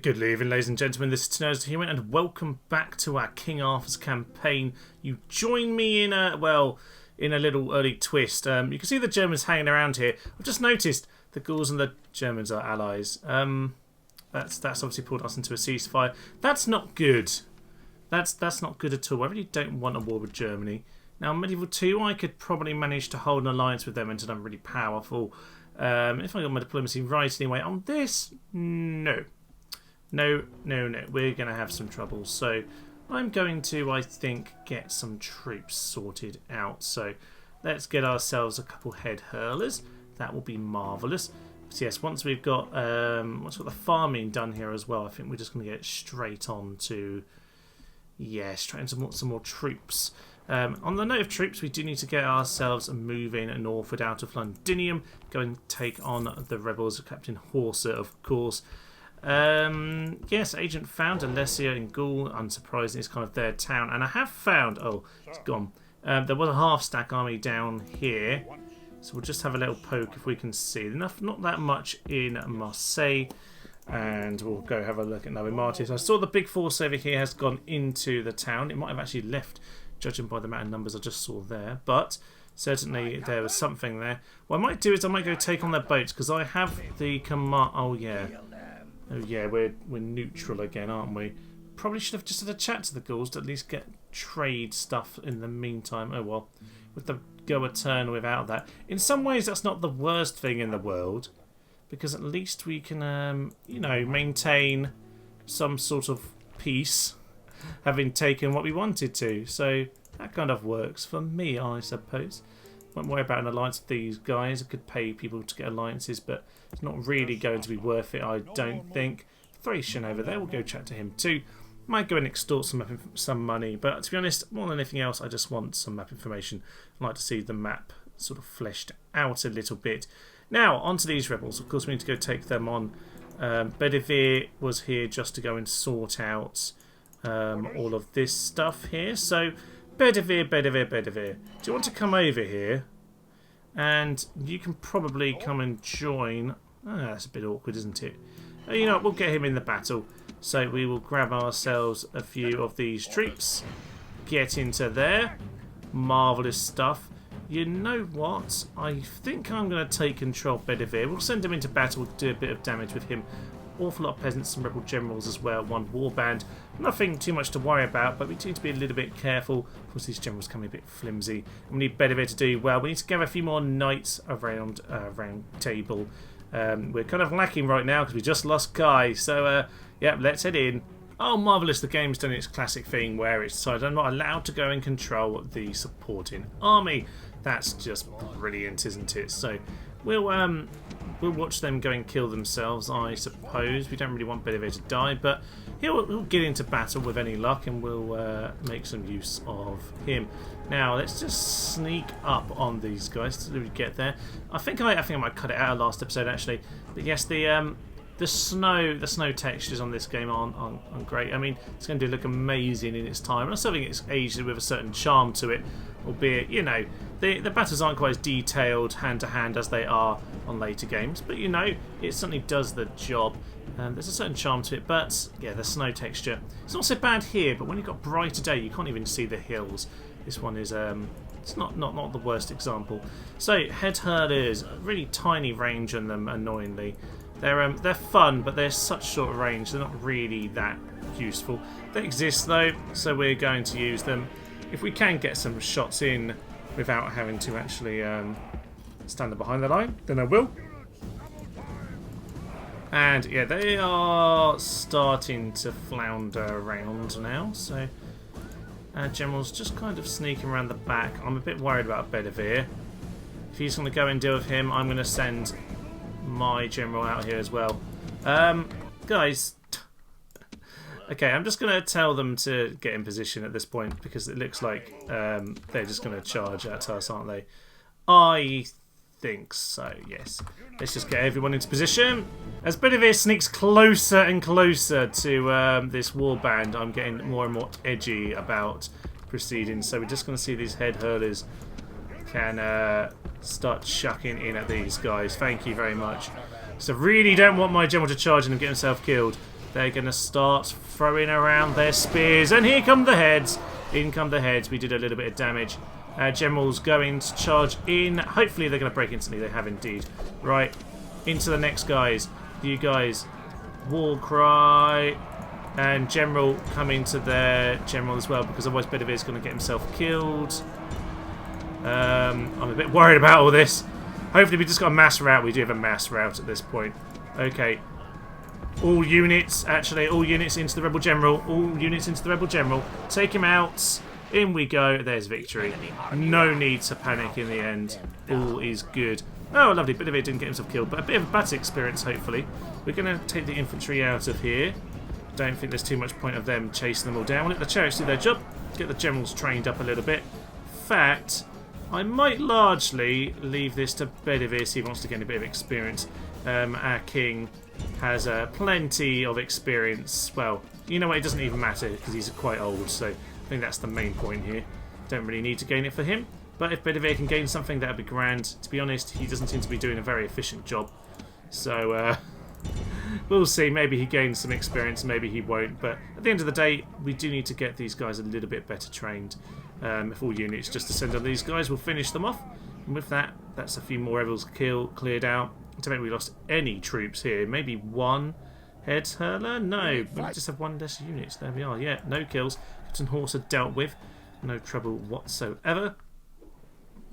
Good evening, ladies and gentlemen. This is Teno's Human, and welcome back to our King Arthur's campaign. You join me in a little early twist. You can see the Germans hanging around here. I've just noticed the Gauls and the Germans are allies. That's obviously pulled us into a ceasefire. That's not good. That's not good at all. I really don't want a war with Germany. Now, Medieval 2, I could probably manage to hold an alliance with them until I'm really powerful. If I got my diplomacy right anyway. On this, no. No. We're going to have some trouble. So I'm going to, I think, get some troops sorted out. So let's get ourselves a couple head hurlers. That will be marvellous. So yes, once we've got the farming done here as well, I think we're just going to get straight on to, straight into some more troops. On the note of troops, we do need to get ourselves moving northward out of Lugdunum, go and take on the rebels, Captain Horsa, of course. Yes, agent found Alesia in Gaul. Unsurprisingly, it's kind of their town. And I have found... Oh, it's gone. There was a half-stack army down here. So we'll just have a little poke if we can see. Enough, not that much in Marseille. And we'll go have a look at Novimatis. I saw the big force over here has gone into the town. It might have actually left, judging by the amount of numbers I just saw there. But certainly there was something there. What I might do is I might go take on their boats, because I have the command... Oh, yeah. Oh yeah, we're neutral again, aren't we? Probably should have just had a chat to the Gauls to at least get trade stuff in the meantime. Oh well, with the go a turn without that. In some ways, that's not the worst thing in the world, because at least we can, maintain some sort of peace, having taken what we wanted to. So that kind of works for me, I suppose. Won't worry about an alliance with these guys. I could pay people to get alliances, but it's not really going to be worth it, I don't think. Thracian over there, we'll go chat to him too. Might go and extort some money, but to be honest, more than anything else, I just want some map information. I'd like to see the map sort of fleshed out a little bit. Now, onto these rebels. Of course, we need to go take them on. Bedivere was here just to go and sort out all of this stuff here. So, Bedivere. Do you want to come over here? And you can probably come and join. That's a bit awkward, isn't it? You know what, we'll get him in the battle. So we will grab ourselves a few of these troops. Get into there. Marvellous stuff. You know what? I think I'm going to take control of Bedivere. We'll send him into battle, do a bit of damage with him. Awful lot of peasants, some rebel generals as well, one warband. Nothing too much to worry about, but we need to be a little bit careful. Of course, these generals can be a bit flimsy. We need Bedivere to do well. We need to gather a few more knights around table. We're kind of lacking right now because we just lost Kai. So, yeah, let's head in. Oh, marvellous. The game's done its classic thing where it's decided I'm not allowed to go and control the supporting army. That's just brilliant, isn't it? So, we'll watch them go and kill themselves, I suppose. We don't really want Bedivere to die, but he'll get into battle with any luck, and we'll make some use of him. Now, let's just sneak up on these guys till we get there. I think I might cut it out last episode, actually. But yes, the snow textures on this game aren't great. I mean, it's going to look amazing in its time, and I still think it's aged with a certain charm to it. Albeit, the battles aren't quite as detailed hand-to-hand as they are on later games. But, it certainly does the job. There's a certain charm to it. But, yeah, the snow texture. It's not so bad here, but when you've got brighter day, you can't even see the hills. This one is, it's not the worst example. So, head hurlers, really tiny range on them, annoyingly. They're fun, but they're such short range, they're not really that useful. They exist, though, so we're going to use them. If we can get some shots in without having to actually stand behind the line, then I will. And yeah, they are starting to flounder around now, so our general's just kind of sneaking around the back. I'm a bit worried about Bedivere. If he's going to go and deal with him, I'm going to send my general out here as well. Guys... Okay, I'm just going to tell them to get in position at this point, because it looks like they're just going to charge at us, aren't they? I think so, yes. Let's just get everyone into position. As Bedivere sneaks closer and closer to this warband, I'm getting more and more edgy about proceeding. So we're just going to see these head hurlers can start chucking in at these guys. Thank you very much. So really don't want my general to charge in and get himself killed. They're going to start throwing around their spears. And here come the heads. In come the heads. We did a little bit of damage. General's going to charge in. Hopefully they're going to break instantly. They have indeed. Right. Into the next guys. You guys. War cry. And General coming to their General as well, because otherwise Bedivir's going to get himself killed. I'm a bit worried about all this. Hopefully we just got a mass rout. We do have a mass rout at this point. Okay. All units, actually, all units into the Rebel General. All units into the Rebel General. Take him out. In we go. There's victory. No need to panic in the end. All is good. Oh, lovely. Bedivere didn't get himself killed, but a bit of a battle experience, hopefully. We're going to take the infantry out of here. Don't think there's too much point of them chasing them all down. Let the chariots do their job. Get the generals trained up a little bit. In fact, I might largely leave this to Bedivere, see if he wants to get a bit of experience. Our king has plenty of experience. Well, you know what, it doesn't even matter because he's quite old, so I think that's the main point here. Don't really need to gain it for him, but if Bedivere can gain something, that would be grand. To be honest, he doesn't seem to be doing a very efficient job, so we'll see. Maybe he gains some experience, maybe he won't, but at the end of the day, we do need to get these guys a little bit better trained. If all units just descend on these guys, we'll finish them off, and with that, that's a few more rebels cleared out. I don't think we lost any troops here. Maybe one head hurler? No, we just have one less units. There we are. Yeah, no kills. Captain Horse are dealt with. No trouble whatsoever.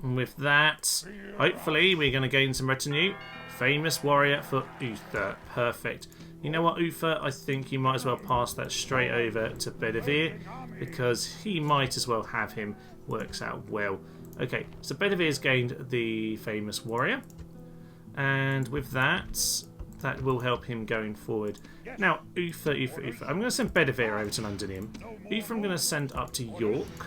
And with that, hopefully we're going to gain some retinue. Famous warrior for Uther. Perfect. You know what, Uther? I think you might as well pass that straight over to Bedivere, because he might as well have him. Works out well. Okay, so Bedivire's gained the famous warrior. And with that, that will help him going forward. Now, Uther. I'm going to send Bedivere over to Lugdunum. Uther I'm going to send up to York.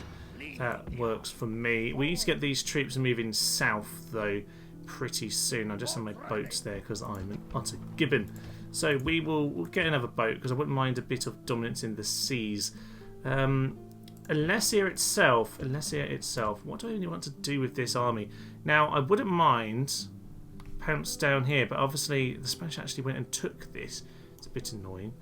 That works for me. We need to get these troops moving south, though, pretty soon. I'll just send my boats there because I'm an utter gibbon. So we'll get another boat because I wouldn't mind a bit of dominance in the seas. Alesia itself. What do I really want to do with this army? Now, I wouldn't mind pounce down here, but obviously the Spanish actually went and took this. It's a bit annoying.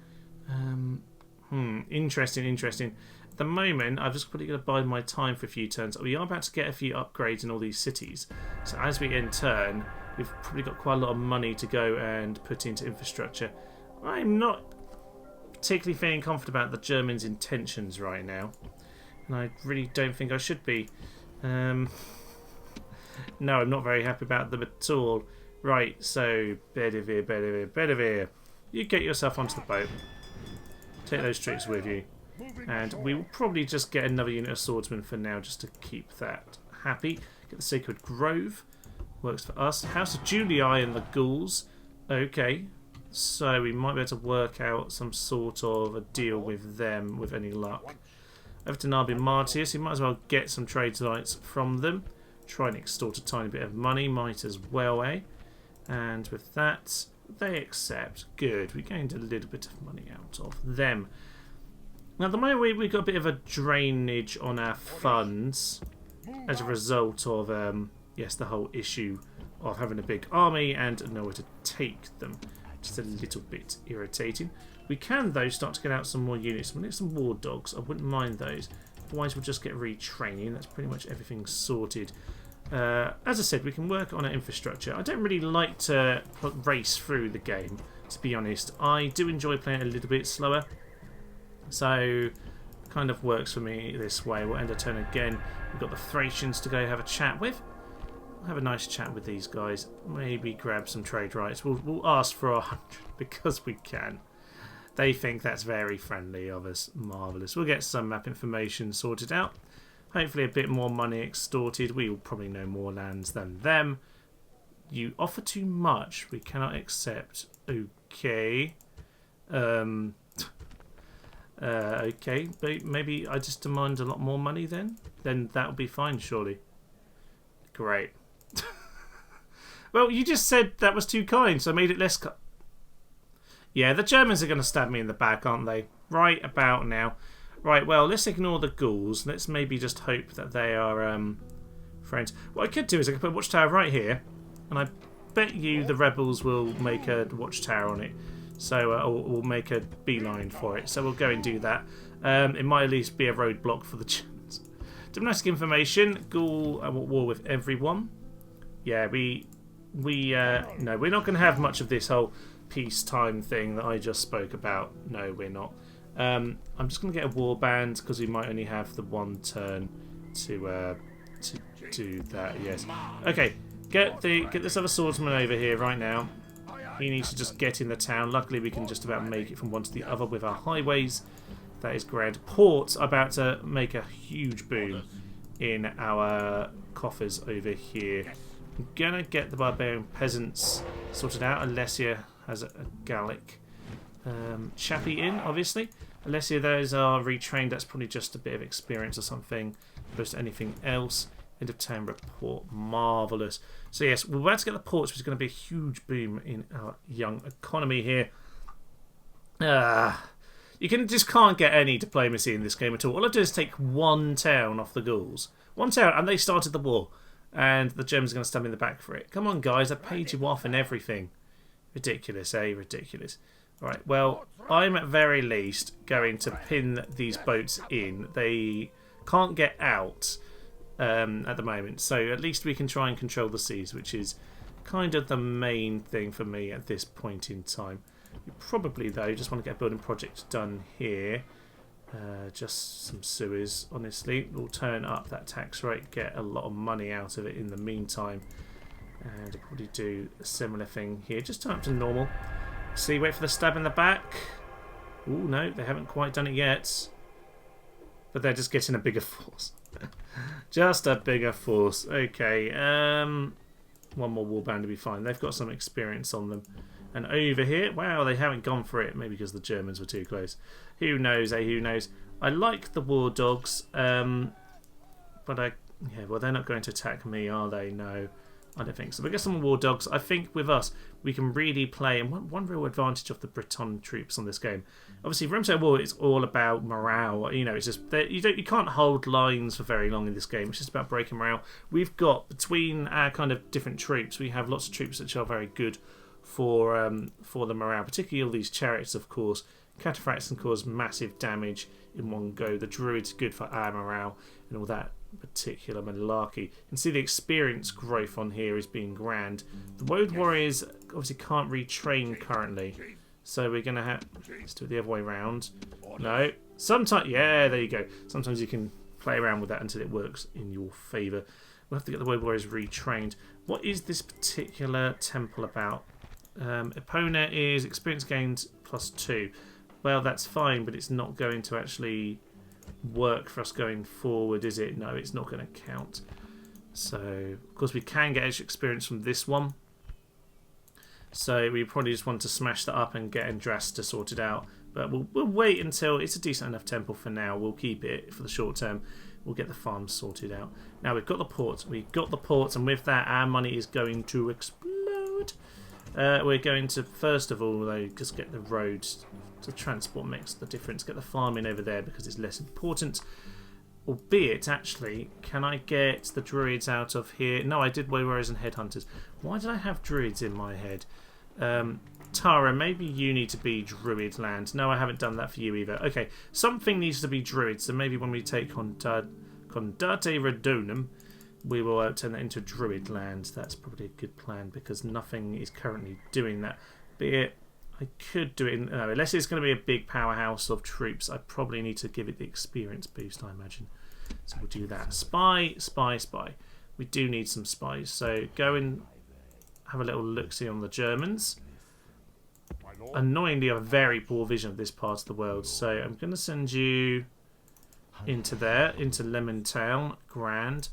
Interesting. At the moment, I've just probably got to bide my time for a few turns. We are about to get a few upgrades in all these cities. So as we end turn, we've probably got quite a lot of money to go and put into infrastructure. I'm not particularly feeling confident about the Germans' intentions right now. And I really don't think I should be. No, I'm not very happy about them at all. Right, so Bedivere. You get yourself onto the boat. Take those troops with you. And we will probably just get another unit of swordsmen for now, just to keep that happy. Get the Sacred Grove. Works for us. House of Julii and the Gauls. Okay. So we might be able to work out some sort of a deal with them, with any luck. Over to Nabi Martius. You might as well get some trade rights from them. Try and extort a tiny bit of money. Might as well, eh? And with that, they accept. Good. We gained a little bit of money out of them. Now, at the moment, we've got a bit of a drainage on our funds as a result of, yes, the whole issue of having a big army and nowhere to take them. Just a little bit irritating. We can, though, start to get out some more units. We'll get some war dogs. I wouldn't mind those. Otherwise, we'll just get retraining. That's pretty much everything sorted. As I said, we can work on our infrastructure. I don't really like to race through the game, to be honest. I do enjoy playing a little bit slower. So, kind of works for me this way. We'll end a turn again. We've got the Thracians to go have a chat with. We'll have a nice chat with these guys. Maybe grab some trade rights. We'll ask for 100 because we can. They think that's very friendly of us. Marvellous. We'll get some map information sorted out. Hopefully a bit more money extorted. We will probably know more lands than them. You offer too much. We cannot accept. Okay. Okay, but maybe I just demand a lot more money then? Then that'll be fine, surely. Great. Well, you just said that was too kind, so I made it less kind. Yeah, the Germans are going to stab me in the back, aren't they? Right about now. Right, well, let's ignore the Gauls. Let's maybe just hope that they are friends. What I could do is I could put a watchtower right here, and I bet you the rebels will make a watchtower on it. So we'll make a beeline for it. So we'll go and do that. It might at least be a roadblock for the Germans. Diplomatic information. Gaul at war with everyone. Yeah, no, we're not going to have much of this whole peacetime thing that I just spoke about. No, we're not. I'm just going to get a war band because we might only have the one turn to do that. Yes. Okay, get this other swordsman over here right now. He needs to just get in the town. Luckily, we can just about make it from one to the other with our highways. That is grand. Ports are about to make a huge boom in our coffers over here. I'm gonna get the barbarian peasants sorted out. Alessia has a Gallic chappie in, obviously. Alessia, those are retrained. That's probably just a bit of experience or something. Opposed to anything else. End of town report. Marvellous. So yes, we're about to get the ports, which is going to be a huge boom in our young economy here. You just can't get any diplomacy in this game at all. All I do is take one town off the Gauls. One town, and they started the war. And the Germans are going to stab me in the back for it. Come on, guys, I paid you off and everything. Ridiculous, eh? Ridiculous. Alright, well, I'm at very least going to pin these boats in. They can't get out at the moment, so at least we can try and control the seas, which is kind of the main thing for me at this point in time. You probably, though, just want to get a building project done here. Just some sewers, honestly. We'll turn up that tax rate, get a lot of money out of it in the meantime. And I'll probably do a similar thing here. Just turn up to normal. See, wait for the stab in the back. Ooh, no, they haven't quite done it yet. But they're just getting a bigger force. Just a bigger force. Okay, one more warband to be fine. They've got some experience on them. And over here, wow, they haven't gone for it. Maybe because the Germans were too close. Who knows, eh? Who knows? I like the war dogs, but yeah, well, they're not going to attack me, are they? No, I don't think so. We get some war dogs. I think with us, we can really play. And one real advantage of the Briton troops on this game, obviously, Romano War is all about morale. You know, it's just you can't hold lines for very long in this game. It's just about breaking morale. We've got between our kind of different troops, we have lots of troops which are very good for the morale, particularly all these chariots, of course. Cataphracts can cause massive damage in one go. The druids good for our morale and all that particular malarkey. You can see the experience growth on here is being grand. The woad warriors obviously can't retrain currently, so we're going to have let's do it the other way around. No, sometimes, yeah, there you go. Sometimes you can play around with that until it works in your favour. We'll have to get the woad warriors retrained. What is this particular temple about? Epona is experience gained +2. Well, that's fine, but it's not going to actually work for us going forward, is it? No, it's not going to count. So, of course, we can get extra experience from this one. So we probably just want to smash that up and get Andrasta sorted out. But we'll wait until it's a decent enough temple for now. We'll keep it for the short term. We'll get the farms sorted out. Now, we've got the ports. We've got the ports, and with that, our money is going to explode. We're going to, first of all, though, just get the roads. The transport makes the difference. Get the farming over there because it's less important. Albeit, actually, can I get the druids out of here? No, I did warriors and headhunters. Why did I have druids in my head? Tara, maybe you need to be druid land. No, I haven't done that for you either. Okay, something needs to be druid. So maybe when we take Condate Redonum, we will turn that into druid land. That's probably a good plan because nothing is currently doing that. Be it. I could do it in, no, unless it's going to be a big powerhouse of troops. I probably need to give it the experience boost, I imagine. So we'll do that. Spy, spy, spy. We do need some spies. So go and have a little look-see on the Germans. Annoyingly, I have very poor vision of this part of the world. So I'm going to send you into there, into Lemon Town. Grand.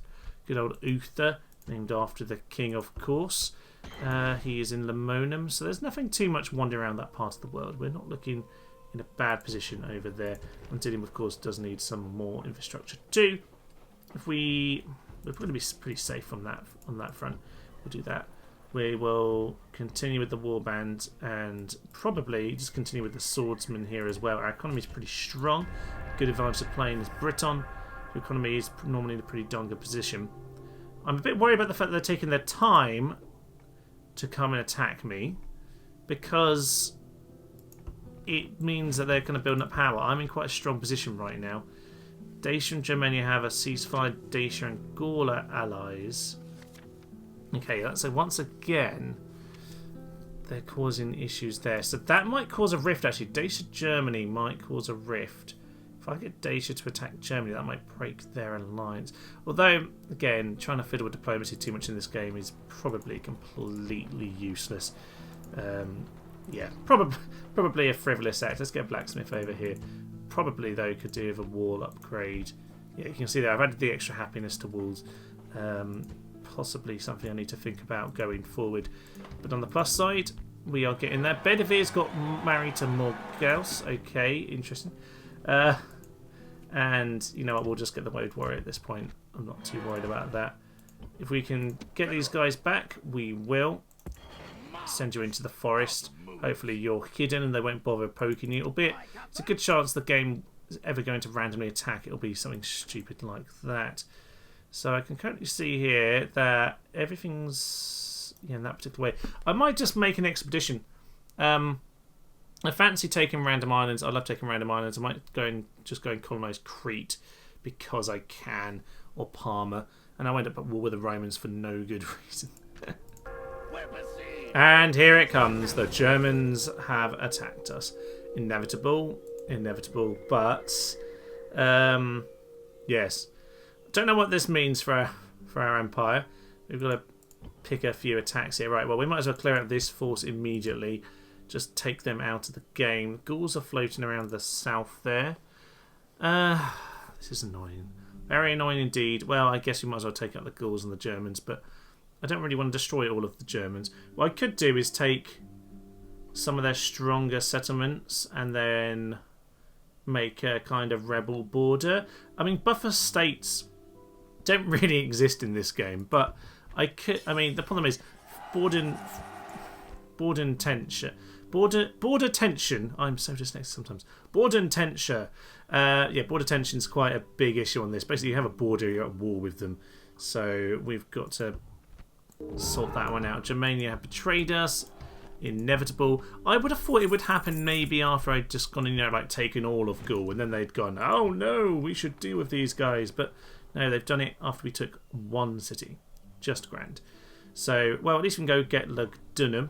Good old Uther, named after the king, of course. He is in Lemonum, so there's nothing too much wandering around that part of the world. We're not looking in a bad position over there. Antinium, of course, does need some more infrastructure too. We're going to be pretty safe on that front. We'll do that. We will continue with the warband and probably just continue with the swordsman here as well. Our economy is pretty strong. Good advantage of playing as Briton. The economy is normally in a pretty darn good position. I'm a bit worried about the fact that they're taking their time to come and attack me, because it means that they're going to build up power. I'm in quite a strong position right now. Dacia and Germania have a ceasefire. Dacia and Gaul are allies. Okay, so once again, they're causing issues there. So that might cause a rift, actually. Dacia Germany might cause a rift. If I get Dacia to attack Germany, that might break their alliance. Although, again, trying to fiddle with diplomacy too much in this game is probably completely useless. Yeah, probably a frivolous act. Let's get a blacksmith over here. Probably, though, could do with a wall upgrade. Yeah, you can see there, I've added the extra happiness to walls. Possibly something I need to think about going forward. But on the plus side, we are getting there. Bedevir's got married to Morgause. Okay, interesting. And you know what, we'll just get the Woad Warrior at this point. I'm not too worried about that. If we can get these guys back, we will. Send you into the forest. Hopefully you're hidden and they won't bother poking you. Albeit, it's a good chance the game is ever going to randomly attack. It'll be something stupid like that. So I can currently see here that everything's in that particular way. I might just make an expedition. I fancy taking random islands. I love taking random islands. I might just go and colonise Crete because I can, or Parma. And I went up at war with the Romans for no good reason. And here it comes. The Germans have attacked us. Inevitable, but yes. Don't know what this means for our empire. We've got to pick a few attacks here. Right, well, we might as well clear out this force immediately. Just take them out of the game. Gauls are floating around the south there. This is annoying. Very annoying indeed. Well, I guess we might as well take out the Gauls and the Germans, but I don't really want to destroy all of the Germans. What I could do is take some of their stronger settlements and then make a kind of rebel border. I mean, buffer states don't really exist in this game, but I could. I mean, the problem is border tension. I'm so dyslexic sometimes. Border tension. Yeah, border tension is quite a big issue on this. Basically, you have a border, you're at war with them, so we've got to sort that one out. Germania have betrayed us. Inevitable. I would have thought it would happen maybe after I'd just gone, like taken all of Gaul, and then they'd gone, oh no, we should deal with these guys. But no, they've done it after we took one city. Just grand. So, well, at least we can go get Lugdunum.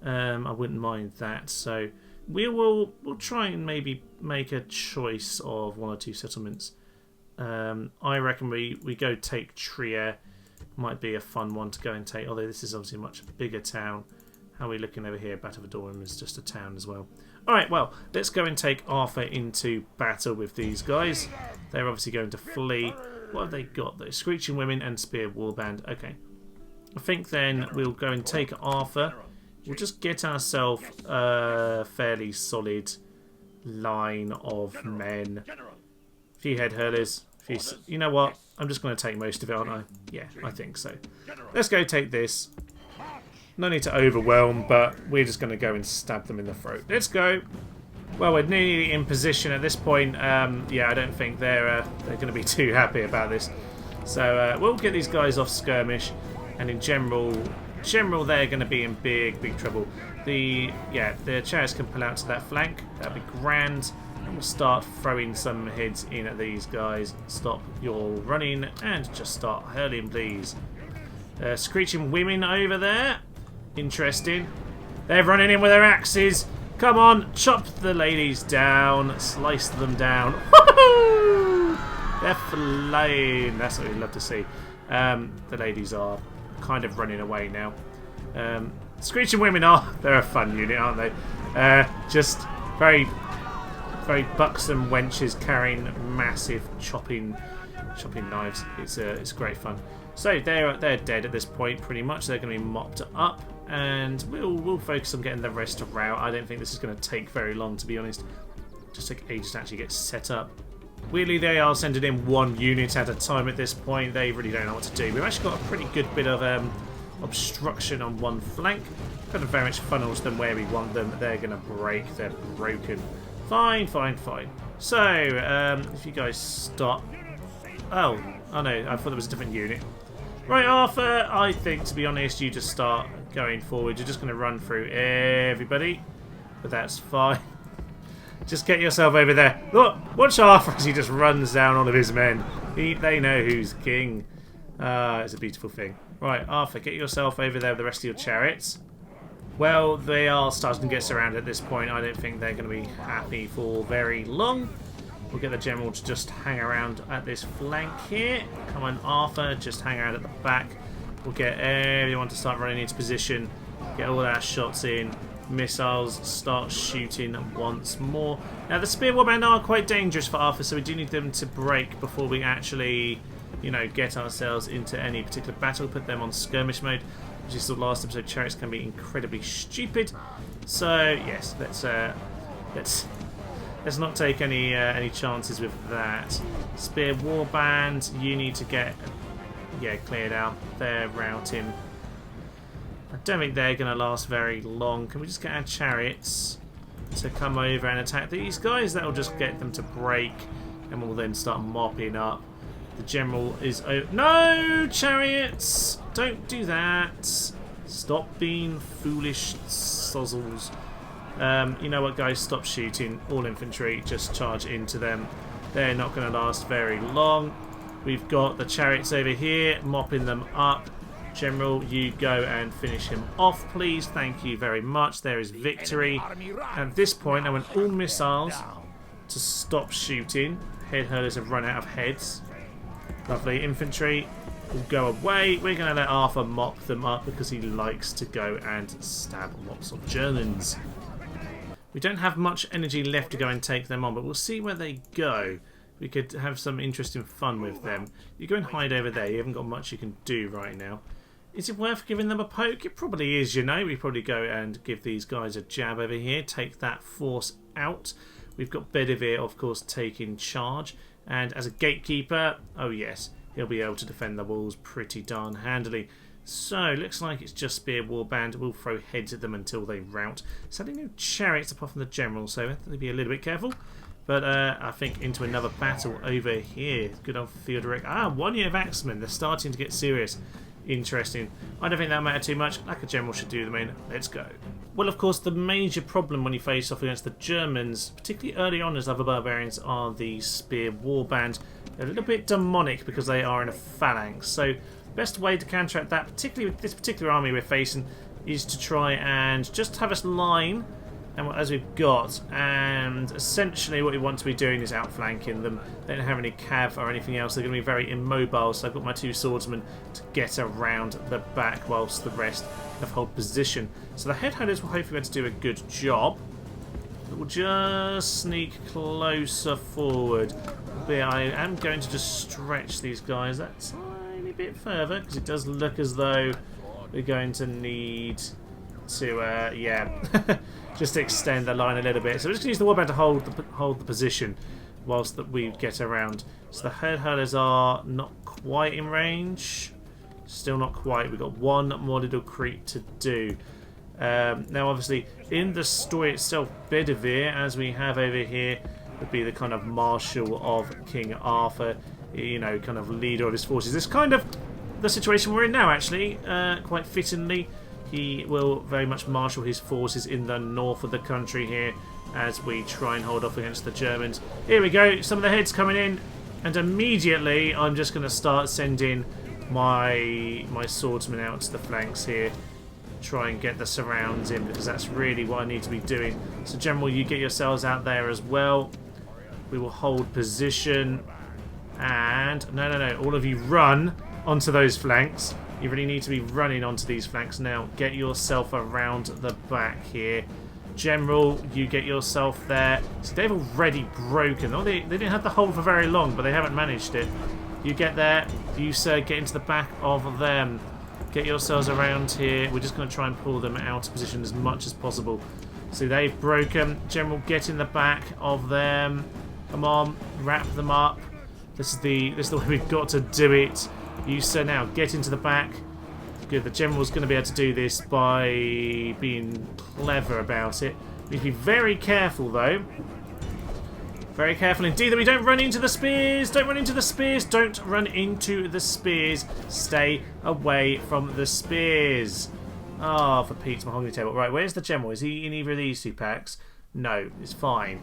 I wouldn't mind that. So we'll try and maybe make a choice of one or two settlements. I reckon we go take Trier. Might be a fun one to go and take, although this is obviously a much bigger town. How are we looking over here? Batavorum is just a town as well. Alright, well, let's go and take Arthur into battle with these guys. They're obviously going to flee. What have they got though? Screeching Women and Spear Warband. Okay. I think then we'll go and take Arthur. We'll just get ourselves a fairly solid line of men. A few head hurlers. You know what? I'm just going to take most of it, aren't I? Yeah, I think so. Let's go take this. No need to overwhelm, but we're just going to go and stab them in the throat. Let's go. Well, we're nearly in position at this point. Yeah, I don't think they're going to be too happy about this. So we'll get these guys off skirmish, and in general, they're going to be in big trouble. The chariots can pull out to that flank. That'll be grand. And we'll start throwing some heads in at these guys. Stop your running and just start hurling, please. Screeching Women over there. Interesting. They're running in with their axes. Come on, chop the ladies down. Slice them down. Woohoo! They're flying. That's what we love to see. The ladies are kind of running away now. Screeching Women they're a fun unit, aren't they? Just very buxom wenches carrying massive chopping knives. It's great fun. So they're dead at this point, pretty much. They're going to be mopped up, and we'll focus on getting the rest of route. I don't think this is going to take very long, to be honest. Just take ages to actually get set up. Weirdly, they are sending in one unit at a time at this point. They really don't know what to do. We've actually got a pretty good bit of obstruction on one flank. Kind of very much funnels them where we want them. They're going to break. They're broken. Fine. So, if you guys stop... Oh no, I thought there was a different unit. Right, Arthur, I think, to be honest, you just start going forward. You're just going to run through everybody. But that's fine. Just get yourself over there. Look, watch Arthur as he just runs down all of his men. They know who's king. It's a beautiful thing. Right, Arthur, get yourself over there with the rest of your chariots. Well, they are starting to get surrounded at this point. I don't think they're going to be happy for very long. We'll get the general to just hang around at this flank here. Come on, Arthur, just hang around at the back. We'll get everyone to start running into position. Get all our shots in. Missiles, start shooting once more. Now, the spear warband are quite dangerous for Arthur, so we do need them to break before we actually, you know, get ourselves into any particular battle. Put them on skirmish mode. As you saw last episode, chariots can be incredibly stupid. So yes, let's not take any chances with that. Spear warband, you need to get cleared out. They're routing. I don't think they're going to last very long. Can we just get our chariots to come over and attack these guys? That'll just get them to break, and we'll then start mopping up. The general is over. No, chariots! Don't do that. Stop being foolish sozzles. You know what, guys? Stop shooting. All infantry, just charge into them. They're not going to last very long. We've got the chariots over here, mopping them up. General, you go and finish him off, please. Thank you very much. There is victory. At this point, I want all missiles to stop shooting. Head hurlers have run out of heads. Lovely. Infantry will go away. We're going to let Arthur mop them up because he likes to go and stab lots of Germans. We don't have much energy left to go and take them on, but we'll see where they go. We could have some interesting fun with them. You go and hide over there. You haven't got much you can do right now. Is it worth giving them a poke? It probably is, you know. We probably go and give these guys a jab over here. Take that force out. We've got Bedivere, of course, taking charge. And as a gatekeeper, oh yes, he'll be able to defend the walls pretty darn handily. So, looks like it's just Spear Warband. We'll throw heads at them until they rout. Sadly, no chariots apart from the general, so we have to be a little bit careful. But I think into another battle over here. Good old Theodoric. 1 year of Axemen. They're starting to get serious. Interesting. I don't think that'll matter too much. Like a general should do the main. Let's go. Well, of course, the major problem when you face off against the Germans, particularly early on as other barbarians, are the Spear Warband. They're a little bit demonic because they are in a phalanx. So, best way to counteract that, particularly with this particular army we're facing, is to try and just have us line, and as we've got, and essentially what we want to be doing is outflanking them. They don't have any cav or anything else. They're going to be very immobile, so I've got my 2 swordsmen to get around the back whilst the rest have hold position. So the headhunters will hopefully be able to do a good job. But we'll just sneak closer forward. But I am going to just stretch these guys that tiny bit further, because it does look as though we're going to need to, just extend the line a little bit. So we're just going to use the warband to hold the position whilst that we get around. So the head hurlers are not quite in range. Still not quite. We've got one more little creep to do. Now, obviously, in the story itself, Bedivere, as we have over here, would be the kind of marshal of King Arthur, you know, kind of leader of his forces. It's kind of the situation we're in now, actually, quite fittingly. He will very much marshal his forces in the north of the country here as we try and hold off against the Germans. Here we go, some of the heads coming in, and immediately I'm just going to start sending my swordsmen out to the flanks here. Try and get the surrounds in, because that's really what I need to be doing. So General, you get yourselves out there as well. We will hold position, and no, all of you run onto those flanks. You really need to be running onto these flanks now. Get yourself around the back here. General, you get yourself there. So they've already broken. Oh, they didn't have the hold for very long, but they haven't managed it. You get there. You, sir, get into the back of them. Get yourselves around here. We're just going to try and pull them out of position as much as possible. So they've broken. General, get in the back of them. Come on, wrap them up. This is the way we've got to do it. You, sir, now get into the back. Good, the general's going to be able to do this by being clever about it. We need to be very careful, though. Very careful indeed that we don't run into the spears. Don't run into the spears. Don't run into the spears. Stay away from the spears. Ah, for Pete's mahogany table. Right, where's the general? Is he in either of these 2 packs? No, it's fine.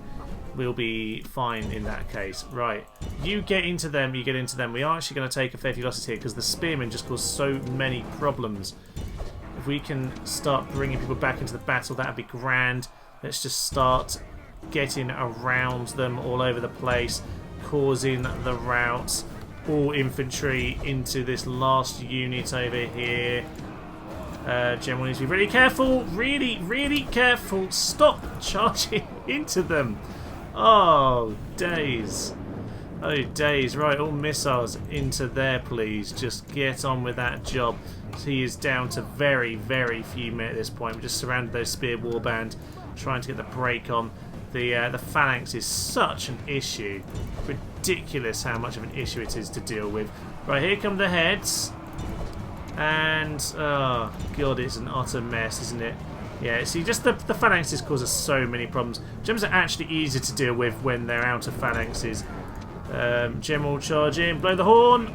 We'll be fine in that case. Right, you get into them, you get into them. We are actually going to take a fair few losses here because the spearmen just cause so many problems. If we can start bringing people back into the battle, that would be grand. Let's just start getting around them all over the place, causing the rout. All infantry into this last unit over here. General needs to be really careful. Really careful. Stop charging into them. Oh, days. Oh, days. Right, all missiles into there, please. Just get on with that job. So he is down to very few men at this point. We just surrounded those spear warband, trying to get the break on. The phalanx is such an issue. Ridiculous how much of an issue it is to deal with. Right, here come the heads. And, oh god, it's an utter mess, isn't it? Yeah, see, just the phalanxes cause us so many problems. Gems are actually easier to deal with when they're out of phalanxes. General charge in, blow the horn.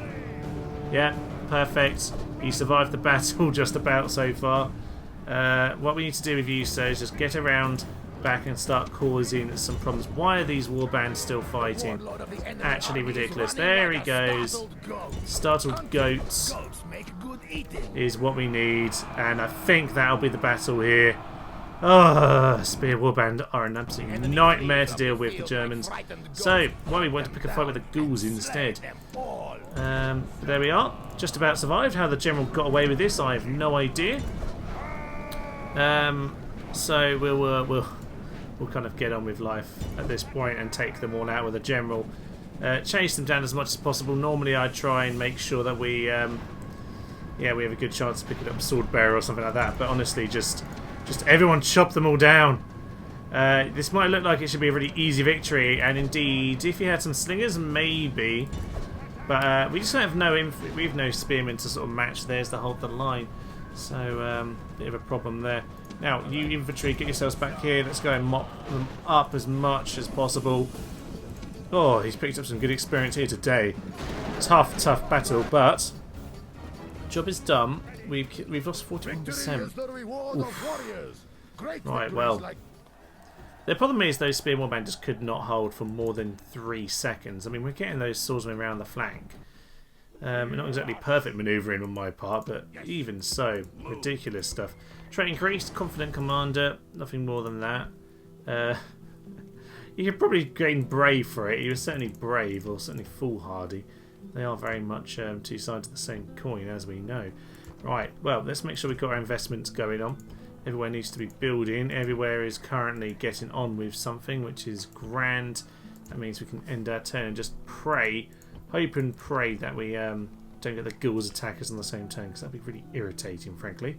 Yeah, perfect. You survived the battle just about so far. What we need to do with you, sir, is just get around back and start causing some problems. Why are these warbands still fighting? Actually ridiculous. There he goes. Startled goats is what we need, and I think that'll be the battle here. Oh, spear warband are an absolute nightmare to deal with, the Germans. So, why we want to pick a fight with the ghouls instead. There we are. Just about survived. How the general got away with this, I have no idea. So we'll kind of get on with life at this point and take them all out with a general. Chase them down as much as possible. Normally I'd try and make sure that we have a good chance of picking up a sword bearer or something like that, but honestly just everyone chop them all down. This might look like it should be a really easy victory, and indeed if you had some slingers maybe, but we just don't have we have no spearmen to sort of match theirs to hold the line, so bit of a problem there. Now, you infantry, get yourselves back here. Let's go and mop them up as much as possible. Oh, he's picked up some good experience here today. Tough battle, but job is done. We've lost 41%. Right, well, the problem is those spear warband just could not hold for more than 3 seconds. I mean, we're getting those swordsmen around the flank. Not exactly perfect manoeuvring on my part, but even so, ridiculous stuff. Trait increased, confident commander, nothing more than that. You could probably gain brave for it. He was certainly brave, or certainly foolhardy. They are very much two sides of the same coin, as we know. Right, well, let's make sure we've got our investments going on. Everywhere needs to be building. Everywhere is currently getting on with something, which is grand. That means we can end our turn and just pray, hope and pray that we don't get the ghouls attack us on the same turn, because that'd be really irritating, frankly.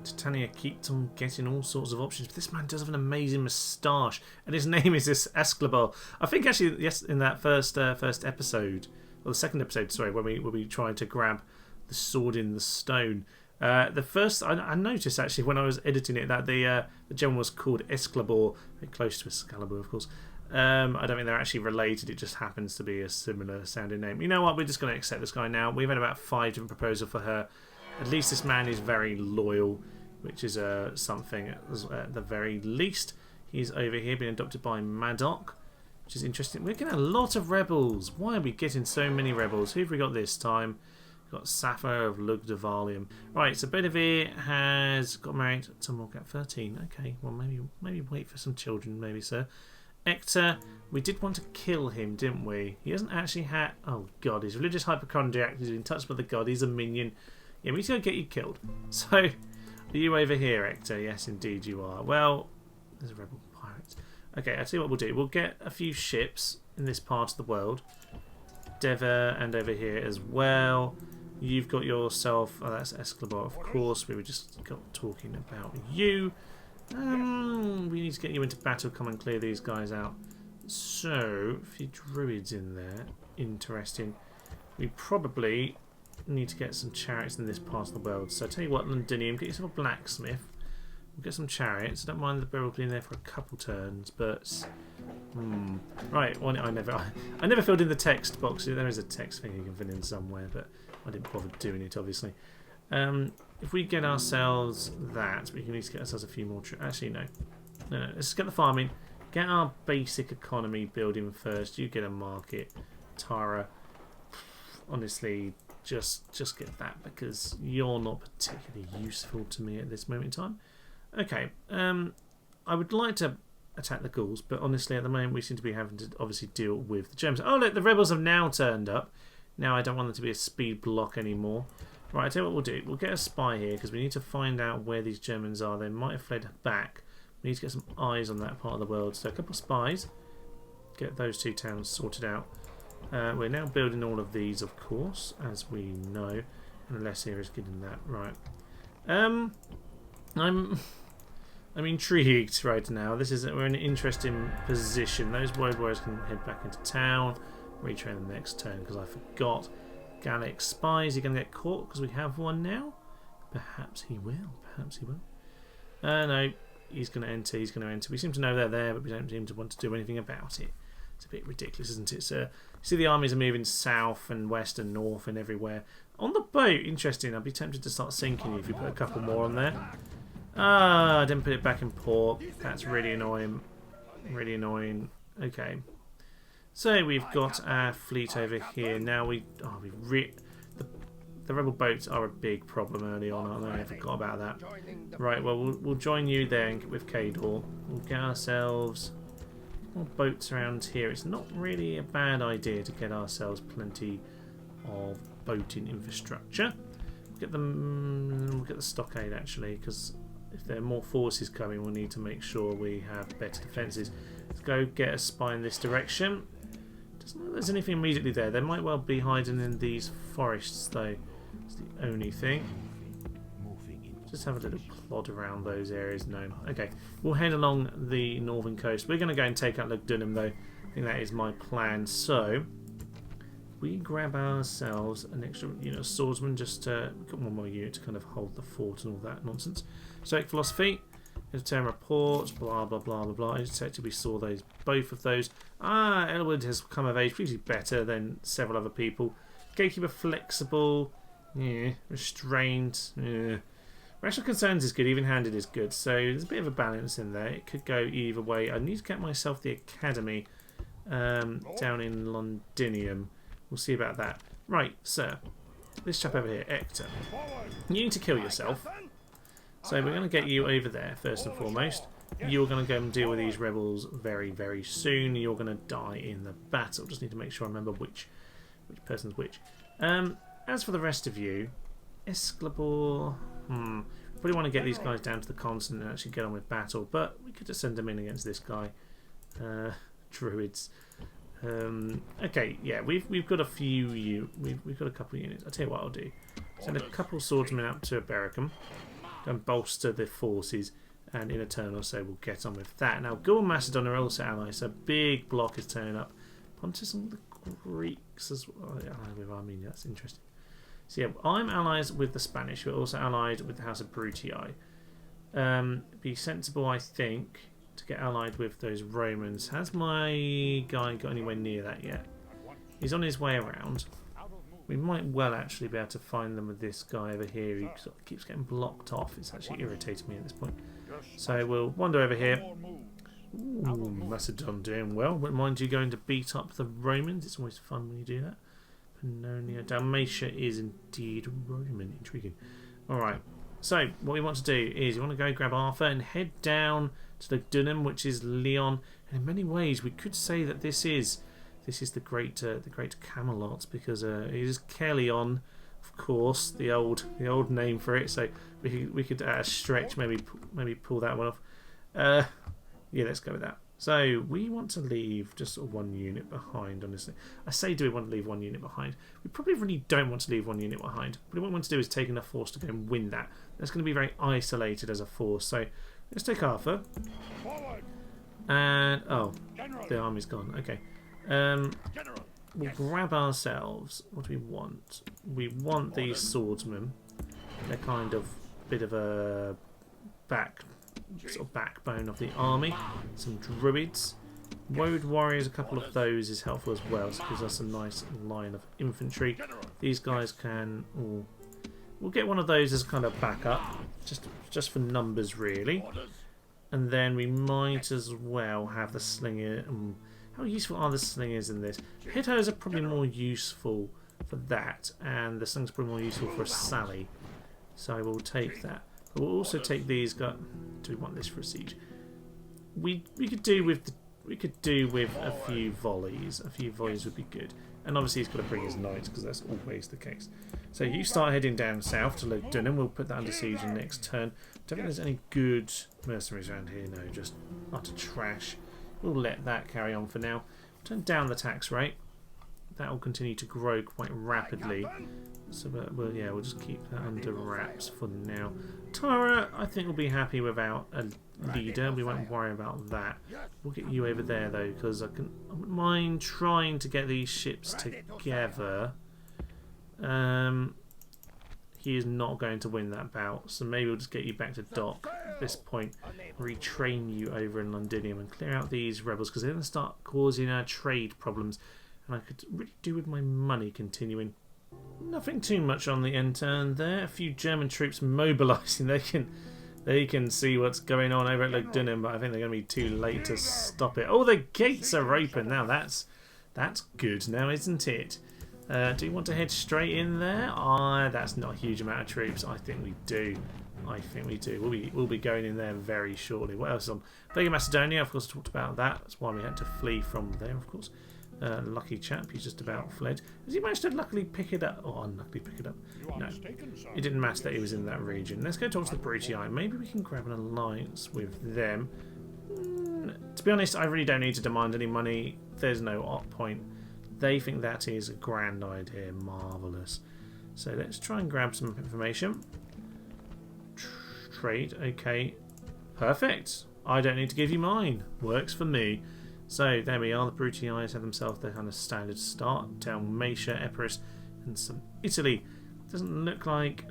Titania keeps on getting all sorts of options, but this man does have an amazing moustache, and his name is this Esclabal. I think actually, yes, in that first episode, or the second episode, sorry, when we tried to grab the sword in the stone. The first, I noticed actually when I was editing it that the general was called Esclabal, very close to Excalibur, of course. I don't think they're actually related. It just happens to be a similar sounding name. You know what? We're just going to accept this guy now. We've had about 5 different proposals for her. At least this man is very loyal, which is something at the very least. He's over here being adopted by Madoc, which is interesting. We're getting a lot of rebels. Why are we getting so many rebels? Who have we got this time? We've got Sapphire of Lugdunum. Right, so Bedivere has got married to Morgat 13. Okay, well maybe wait for some children, maybe, sir. Ector, we did want to kill him, didn't we? He hasn't actually had... Oh god, he's religious hypochondriac. He's been touched by the god. He's a minion. Yeah, we need to get you killed. So, are you over here, Ector? Yes, indeed you are. Well, there's a rebel pirate. Okay, I'll tell you what we'll do. We'll get a few ships in this part of the world. Deva and over here as well. You've got yourself... Oh, that's Esclabot, of course. We were just talking about you. We need to get you into battle. Come and clear these guys out. So, a few druids in there. Interesting. We probably... need to get some chariots in this part of the world. So I tell you what, Lugdunum, get yourself a blacksmith. We'll get some chariots. I don't mind the barrel being there for a couple turns, but right. Well, I never filled in the text box. There is a text thing you can fill in somewhere, but I didn't bother doing it, obviously. If we get ourselves that, we can need to get ourselves a few more. Actually, no. No, let's get the farming. Get our basic economy building first. You get a market. Tara, honestly, just get that because you're not particularly useful to me at this moment in time. Okay, I would like to attack the Gauls, but honestly at the moment we seem to be having to obviously deal with the Germans. Oh look, the rebels have now turned up. Now I don't want them to be a speed block anymore. Right, I tell you what we'll do. We'll get a spy here because we need to find out where these Germans are. They might have fled back. We need to get some eyes on that part of the world. So a couple of spies. Get those two towns sorted out. We're now building all of these, of course, as we know. And less here is getting that right. I'm intrigued right now. We're in an interesting position. Those road warriors can head back into town. Retrain them next turn because I forgot. Gallic spies are going to get caught because we have one now. Perhaps he will. Perhaps he will. No, he's going to enter. He's going to enter. We seem to know they're there, but we don't seem to want to do anything about it. It's a bit ridiculous, isn't it? So, you see the armies are moving south and west and north and everywhere. On the boat, interesting. I'd be tempted to start sinking you if you put a couple more on there. Ah, I didn't put it back in port. That's really annoying. Really annoying. Okay. So we've got our fleet over here. Now the rebel boats are a big problem early on, aren't they? I forgot about that. Right, well, we'll join you then with Cador. We'll get ourselves more boats around here. It's not really a bad idea to get ourselves plenty of boating infrastructure. We'll get the stockade actually, because if there are more forces coming, we'll need to make sure we have better defences. Let's go get a spy in this direction. Doesn't look like there's anything immediately there. They might well be hiding in these forests, though. It's the only thing. Just have a little plod around those areas. No. Okay. We'll head along the northern coast. We're going to go and take out Lugdunum, though. I think that is my plan. So, we grab ourselves an extra unit of swordsmen. Just we've got one more unit to kind of hold the fort and all that nonsense. Stoic philosophy. Return reports, blah blah blah blah blah. I detected we saw both of those. Ah, Elwood has come of age, previously better than several other people. Gatekeeper flexible, yeah. Restrained, yeah. Rational concerns is good, even-handed is good. So there's a bit of a balance in there. It could go either way. I need to get myself the academy down in Lugdunum. We'll see about that. Right, sir. This chap over here, Hector. You need to kill yourself. So we're going to get you over there first and foremost. You're going to go and deal with these rebels very, very soon. You're going to die in the battle. Just need to make sure I remember which person's which. As for the rest of you, Esclabor. Probably want to get these guys down to the continent and actually get on with battle, but we could just send them in against this guy. Druids. Okay, yeah, we've got a few. We've got a couple of units. I'll tell you what I'll do. Send a couple swordsmen up to Bericum and bolster the forces, and in a turn or so we'll get on with that. Now Gaul and Macedon are also allies, so a big block is turning up. Pontus and the Greeks as well. Allied with Armenia, that's interesting. So yeah, I'm allies with the Spanish, we're also allied with the House of Brutii. Be sensible, I think, to get allied with those Romans. Has my guy got anywhere near that yet? He's on his way around. We might well actually be able to find them with this guy over here who sort of keeps getting blocked off. It's actually irritating me at this point. So we'll wander over here. Ooh, Macedon doing well. Wouldn't mind you going to beat up the Romans. It's always fun when you do that. Pannonia. Dalmatia is indeed Roman. Intriguing. Alright. So what we want to do is you want to go grab Arthur and head down to Lugdunum, which is Leon. And in many ways we could say that this is the great Camelot, because it is Camelot, of course, the old name for it. So we could stretch, maybe pull that one off. Yeah, let's go with that. So we want to leave just one unit behind. Honestly, I say, do we want to leave one unit behind? We probably really don't want to leave one unit behind. But what we want to do is take enough force to go and win that. That's going to be very isolated as a force. So let's take Arthur. And oh, the army's gone. Okay. We'll grab ourselves. What do we want? We want these swordsmen. They're kind of a bit of a backbone of the army. Some druids. Woad warriors, a couple of those is helpful as well. So it gives us a nice line of infantry. These guys can. We'll get one of those as kind of backup, just for numbers really. And then we might as well have the slinger. How useful are the slingers in this? Hit hoes are probably more useful for that, and the slingers are probably more useful for a sally. So I will take that. But we'll also take these. Do we want this for a siege? We could do with a few volleys. A few volleys would be good. And obviously he's got to bring his knights because that's always the case. So you start heading down south to Lugdunum. We'll put that under siege in the next turn. Don't think there's any good mercenaries around here. No, just utter trash. We'll let that carry on for now. Turn down the tax rate. That will continue to grow quite rapidly. So we'll just keep that under wraps for now. Tara, I think, will be happy without a leader. We won't worry about that. We'll get you over there though, because I wouldn't mind trying to get these ships together. He is not going to win that bout, so maybe we'll just get you back to dock at this point, retrain you over in Lugdunum and clear out these rebels, because they're going to start causing trade problems, and I could really do with my money continuing. Nothing too much on the end turn there. A few German troops mobilising. They can see what's going on over at Lugdunum, but I think they're going to be too late to stop it. Oh, the gates are open now. That's good now, isn't it? Do you want to head straight in there? That's not a huge amount of troops. I think we do. We'll be going in there very shortly. What else is on? Vega Macedonia, of course, I talked about that. That's why we had to flee from there, of course. Lucky chap, he's just about fled. Has he managed to luckily pick it up? Oh, unluckily pick it up. No, it didn't matter that he was in that region. Let's go talk to the Briton. Maybe we can grab an alliance with them. To be honest, I really don't need to demand any money. There's no op point. They think that is a grand idea. Marvellous. So let's try and grab some information. Trade, okay. Perfect. I don't need to give you mine. Works for me. So there we are. The Brutites have themselves their kind of standard start. Dalmatia, Epirus, and some Italy. Doesn't look like...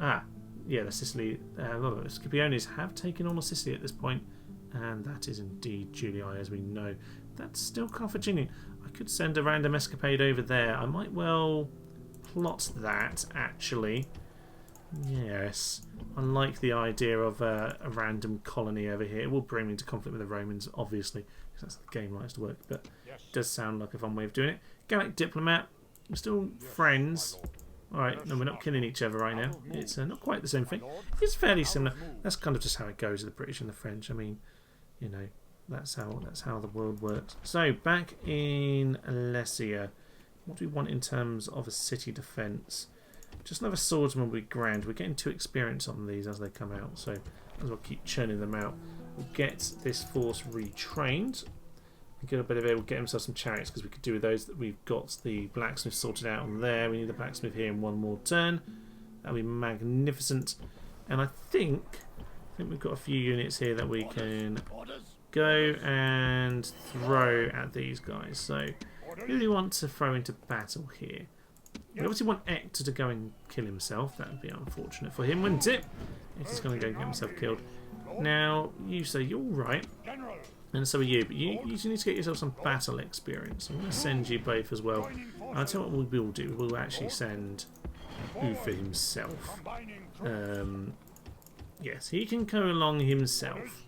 yeah, the Sicily. The Scipiones have taken all of Sicily at this point, and that is indeed Julii, as we know. That's still Carthaginian. I could send a random escapade over there. I might well plot that, actually. Yes. I like the idea of a random colony over here. It will bring me into conflict with the Romans, obviously, because that's the game likes to work, but it does sound like a fun way of doing it. Gallic diplomat. We're still friends. Alright, no, we're not killing each other right now. It's not quite the same thing. It's fairly similar. That's kind of just how it goes with the British and the French. I mean, you know, that's how the world works. So, back in Alesia, what do we want in terms of a city defence? Just another swordsman would be grand. We're getting too experienced on these as they come out, so as well keep churning them out. We'll get this force retrained. We'll get himself some chariots, because we could do with those. That we've got the blacksmith sorted out on there. We need the blacksmith here in one more turn. That'll be magnificent. And I think we've got a few units here that we can go and throw at these guys. So who do we want to throw into battle here? We obviously want Hector to go and kill himself. That would be unfortunate for him, wouldn't it? Hector's going to go and get himself killed. Now, you say you're right, and so are you, but you need to get yourself some battle experience. I'm going to send you both as well. I'll tell you what we will do. We'll actually send Ufa himself. Yes, he can go along himself.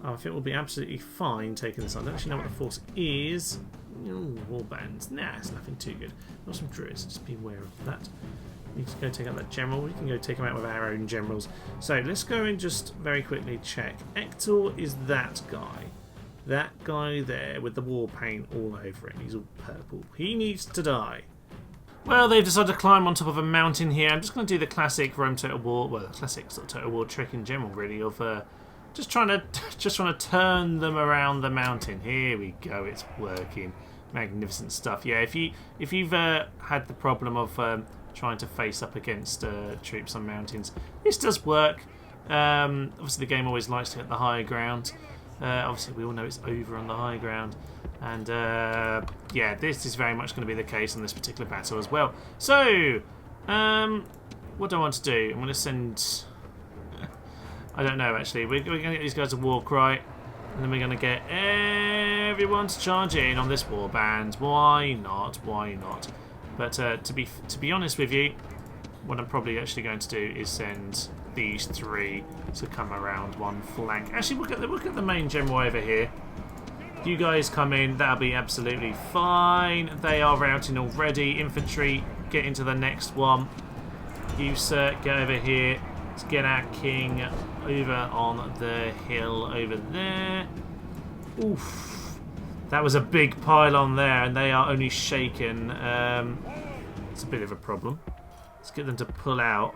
I think we'll be absolutely fine taking this on. I don't actually know what the force is. Warbands. Nah, it's nothing too good. Got some druids, just be aware of that. We need to go take out that general. We can go take him out with our own generals. So let's go and just very quickly check. Hector is that guy. That guy there with the war paint all over him. He's all purple. He needs to die. Well, they've decided to climb on top of a mountain here. I'm just going to do the classic Rome Total War, well, the classic sort of Total War trick in general, really, of just trying to turn them around the mountain. Here we go. It's working. Magnificent stuff. Yeah, if you've had the problem of trying to face up against troops on mountains, this does work. Obviously, the game always likes to get the higher ground. Obviously, we all know it's over on the high ground, and yeah, this is very much going to be the case in this particular battle as well. So, what do I want to do? I'm going to send. I don't know, actually. We're going to get these guys a war cry, and then we're going to get everyone to charge in on this warband. Why not? Why not? But to be honest with you, what I'm probably actually going to do is send these three to come around one flank. Actually, look at the main general over here. You guys come in, that'll be absolutely fine. They are routing already. Infantry, get into the next one. You, sir, get over here. Let's get our king over on the hill over there. Oof. That was a big pylon there, and they are only shaken. It's a bit of a problem. Let's get them to pull out.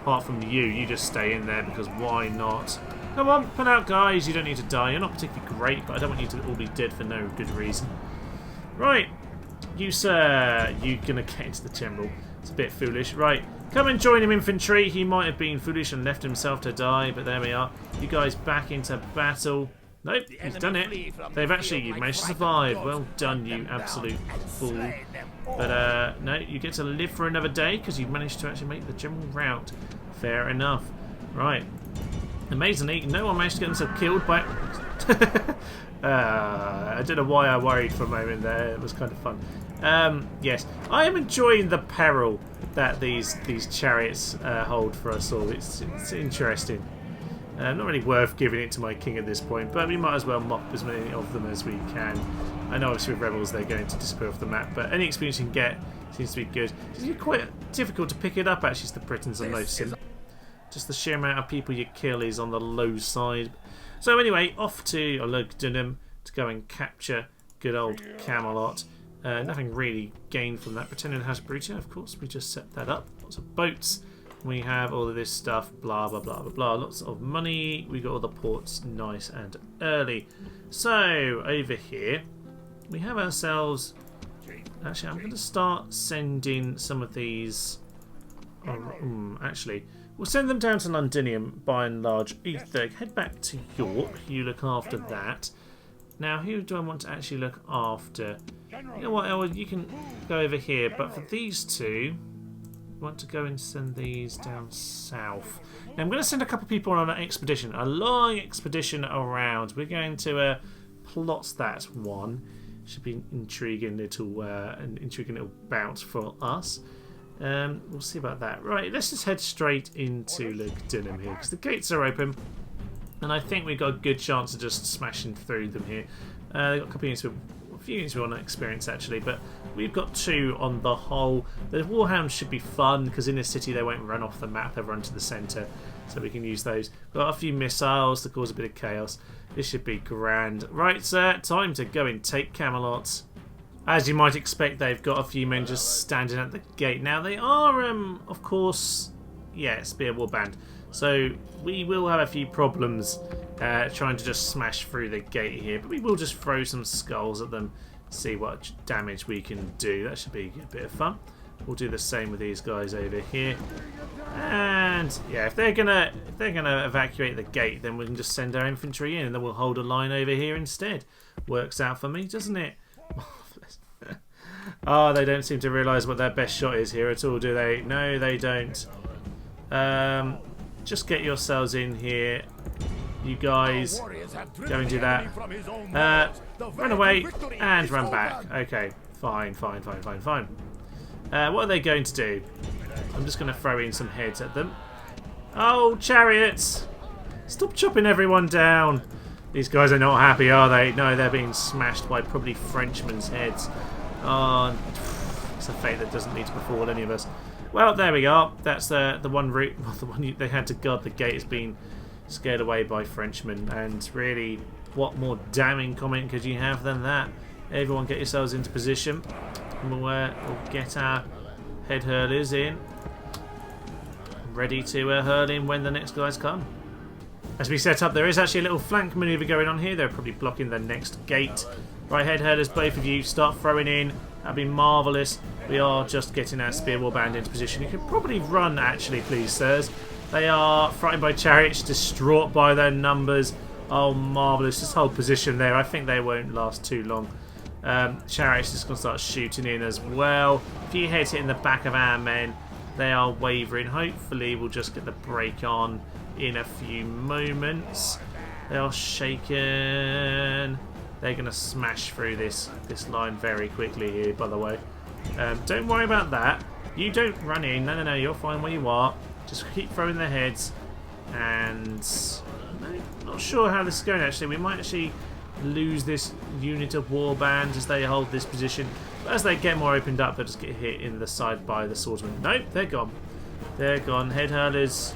Apart from you just stay in there, because why not? Come on, pull out, guys. You don't need to die. You're not particularly great, but I don't want you to all be dead for no good reason. Right. You, sir. You're going to get into the general. It's a bit foolish. Right. Come and join him, infantry. He might have been foolish and left himself to die, but there we are. You guys back into battle. Nope, he's done it. You've managed to survive. Well done, you absolute fool. But, no, you get to live for another day because you've managed to actually make the general route. Fair enough. Right. Amazingly, no one managed to get themselves killed by... I don't know why I worried for a moment there. It was kind of fun. Yes, I am enjoying the peril that these chariots hold for us all. It's interesting. Not really worth giving it to my king at this point, but we might as well mop as many of them as we can. I know obviously with rebels they're going to disappear off the map, but any experience you can get seems to be good. It's quite difficult to pick it up actually, the Britons are most simple. Just the sheer amount of people you kill is on the low side. So anyway, off to Lugdunum to go and capture good old Camelot. Nothing really gained from that. Briton has Briton, of course. We just set that up. Lots of boats. We have all of this stuff. Blah, blah, blah, blah, blah. Lots of money. We got all the ports nice and early. So, over here, we have ourselves... Actually, I'm going to start sending some of these... actually... We'll send them down to Lugdunum by and large. Ether, head back to York. You look after that. Now, who do I want to actually look after? You know what, Elwood? You can go over here. But for these two, I want to go and send these down south. Now, I'm going to send a couple of people on an expedition. A long expedition around. We're going to plot that one. Should be an intriguing little bout for us. We'll see about that. Right, let's just head straight into Lugdunum here because the gates are open, and I think we've got a good chance of just smashing through them here. They've got a couple units, a few units we want to experience actually, but we've got two on the whole. The warhounds should be fun because in this city they won't run off the map; they'll run to the centre, so we can use those. Got a few missiles to cause a bit of chaos. This should be grand. Right, sir, time to go and take Camelot. As you might expect, they've got a few men just standing at the gate. Now, they are, of course, yeah, spear warband. So, we will have a few problems trying to just smash through the gate here. But we will just throw some skulls at them, see what damage we can do. That should be a bit of fun. We'll do the same with these guys over here. And, yeah, if they're gonna evacuate the gate, then we can just send our infantry in, and then we'll hold a line over here instead. Works out for me, doesn't it? Oh, they don't seem to realise what their best shot is here at all, do they? No, they don't. Just get yourselves in here. You guys, go and do that. Run away and run back. Okay, fine. What are they going to do? I'm just going to throw in some heads at them. Oh, chariots! Stop chopping everyone down. These guys are not happy, are they? No, they're being smashed by probably Frenchmen's heads. Oh, it's a fate that doesn't need to befall any of us. Well, there we are. That's the one route. Well, the one they had to guard the gate has been scared away by Frenchmen. And really, what more damning comment could you have than that? Everyone, get yourselves into position. We'll get our head hurlers in, ready to hurl in when the next guys come. As we set up, there is actually a little flank manoeuvre going on here. They're probably blocking the next gate. Right, head hurlers, both of you, start throwing in. That'd be marvellous. We are just getting our spear warband into position. You could probably run, actually, please, sirs. They are frightened by chariots, distraught by their numbers. Oh, marvellous. Just hold position there. I think they won't last too long. Chariots just going to start shooting in as well. A few heads hitting the back of our men. They are wavering. Hopefully, we'll just get the break on in a few moments. They are shaken. They're going to smash through this line very quickly here, by the way. Don't worry about that. You don't run in. No, you're fine where you are. Just keep throwing their heads. And not sure how this is going actually. We might actually lose this unit of warbands as they hold this position. But as they get more opened up, they'll just get hit in the side by the swordsmen. Nope, they're gone. They're gone. Head hurlers,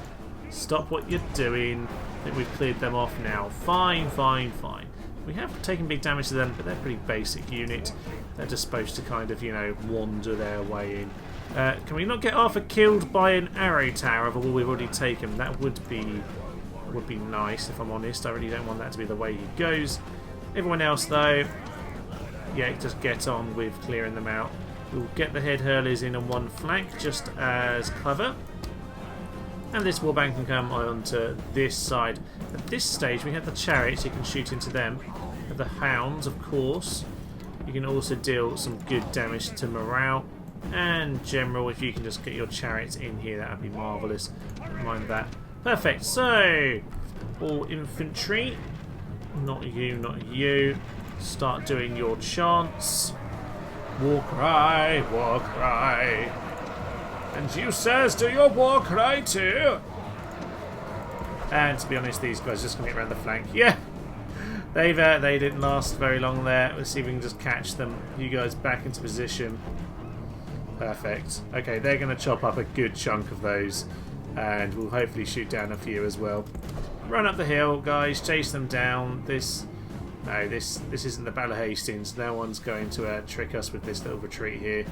stop what you're doing. I think we've cleared them off now. Fine, fine, fine. We have taken big damage to them, but they're a pretty basic unit. They're just supposed to kind of, you know, wander their way in. Can we not get Arthur killed by an arrow tower of all we've already taken? That would be nice, if I'm honest. I really don't want that to be the way he goes. Everyone else, though, yeah, just get on with clearing them out. We'll get the head hurlers in on one flank, just as clever. And this warband can come onto this side. At this stage, we have the chariots. You can shoot into them. The hounds, of course. You can also deal some good damage to morale. And general, if you can just get your chariots in here, that would be marvellous. Don't mind that. Perfect. So, all infantry. Not you, not you. Start doing your chants. War cry, war cry. And you, sirs, do your war cry too. And to be honest, these guys are just going to get around the flank. Yeah, they didn't last very long there. Let's see if we can just catch them. You guys back into position. Perfect. Okay, they're going to chop up a good chunk of those, and we'll hopefully shoot down a few as well. Run up the hill, guys. Chase them down. This isn't the Battle of Hastings. No one's going to trick us with this little retreat here.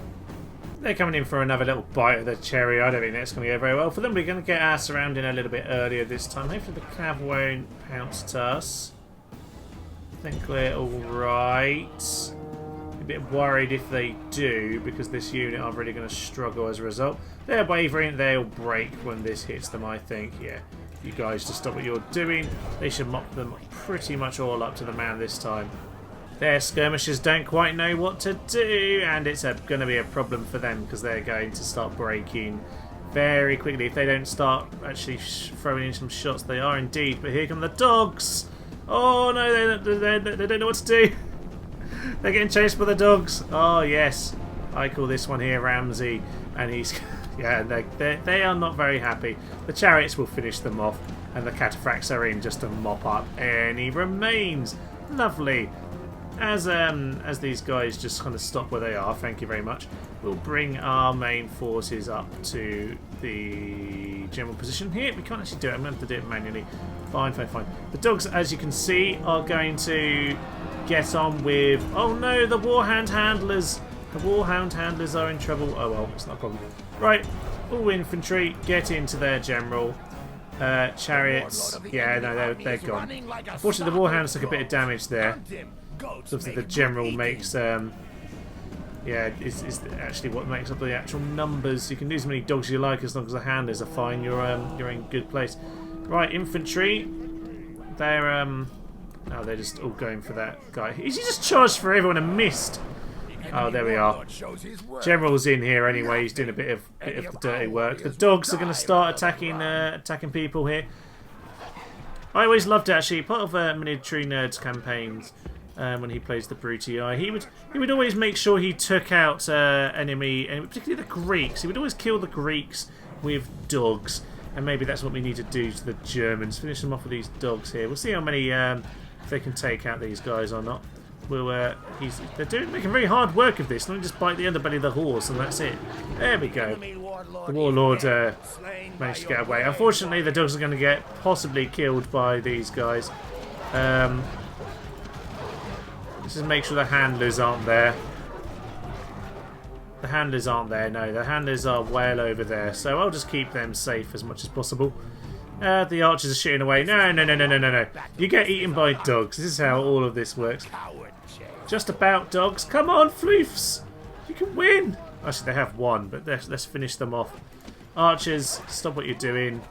They're coming in for another little bite of the cherry. I don't think that's going to go very well for them. We're going to get our surrounding a little bit earlier this time. Hopefully the cav won't pounce to us. I think we're alright. A bit worried if they do, because this unit are really going to struggle as a result. They're wavering. They'll break when this hits them, I think. Yeah, you guys just stop what you're doing. They should mop them pretty much all up to the man this time. Their skirmishers don't quite know what to do, and it's going to be a problem for them because they're going to start breaking very quickly if they don't start actually throwing in some shots. They are indeed, but here come the dogs. Oh no, they don't know what to do. They're getting chased by the dogs. Oh yes, I call this one here Ramsey, and he's yeah, they are not very happy. The chariots will finish them off, and the cataphracts are in just to mop up any remains. Lovely. As these guys just kind of stop where they are, thank you very much, we'll bring our main forces up to the general position here. We can't actually do it. I'm going to have to do it manually. Fine, fine, fine. The dogs, as you can see, are going to get on with... Oh no, the warhound handlers. The warhound handlers are in trouble. Oh well, it's not a problem. Right, all infantry, get into their general. Chariots, yeah, no, they're gone. Unfortunately, the warhounds took a bit of damage there. Something the general makes, yeah, is actually what makes up the actual numbers. You can do as many dogs as you like as long as the handlers are fine. You're in good place. Right, infantry. They're oh, they're just all going for that guy. Is he just charged for everyone and missed? Oh, there we are. General's in here anyway. He's doing a bit of the dirty work. The dogs are going to start attacking people here. I always loved it actually. Part of Military Nerds campaigns. When he plays the Brutii, he would always make sure he took out enemy, and particularly the Greeks. He would always kill the Greeks with dogs, and maybe that's what we need to do to the Germans. Finish them off with these dogs here. We'll see how many if they can take out these guys or not. We'll they're making very hard work of this. Let me just bite the underbelly of the horse, and that's it. There we go. The warlord managed to get away. Unfortunately, the dogs are going to get possibly killed by these guys. Just make sure the handlers aren't there. The handlers aren't there, no. The handlers are well over there, so I'll just keep them safe as much as possible. The archers are shooting away. No. You get eaten by dogs. This is how all of this works. Just about dogs. Come on, floofs. You can win. Actually, they have won, but let's finish them off. Archers, stop what you're doing.